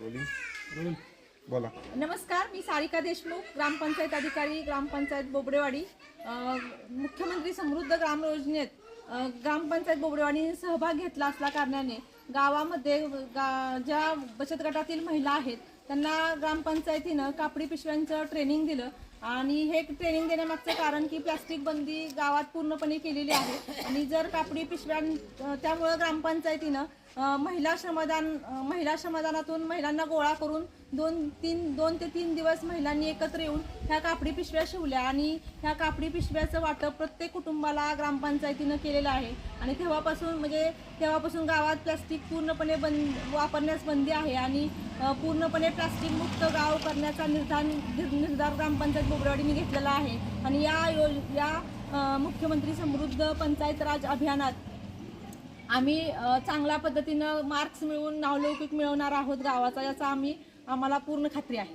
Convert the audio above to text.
बोला. नमस्कार, मी सारिका देशमुख, ग्रामपंचायत अधिकारी, ग्रामपंचायत बोबडेवाडी. मुख्यमंत्री समृद्ध ग्राम योजनेत ग्रामपंचायत बोबडेवाडीने सहभाग घेतला असल्या कारणाने गावामध्ये ज्या बचत गटातील महिला आहेत त्यांना ग्रामपंचायतीनं कापडी पिशव्यांचं ट्रेनिंग दिलं. आणि हे ट्रेनिंग देण्यामागचं कारण की प्लास्टिक बंदी गावात पूर्णपणे केलेली आहे आणि जर कापडी त्यामुळं ग्रामपंचायतीनं महिला श्रमदानातून महिलांना गोळा करून 2 ते 3 दिवस महिलांनी एकत्र येऊन ह्या कापडी पिशव्या शिवल्या आणि ह्या कापडी पिशव्याचं वाटप प्रत्येक कुटुंबाला ग्रामपंचायतीनं केलेलं आहे. आणि तेव्हापासून गावात प्लास्टिक पूर्णपणे वापरण्यास बंदी आहे आणि पूर्णपणे प्लास्टिक मुक्त गाव करण्याचा निर्धार ग्रामपंचायत बोबडेवाडीने घेतलेला आहे. आणि या मुख्यमंत्री समृद्ध पंचायत राज अभियानात आम्ही चांगल्या पद्धतीनं मार्क्स मिळवून नावलौकिक मिळवणार आहोत गावाचा, याचा आम्हाला पूर्ण खात्री आहे.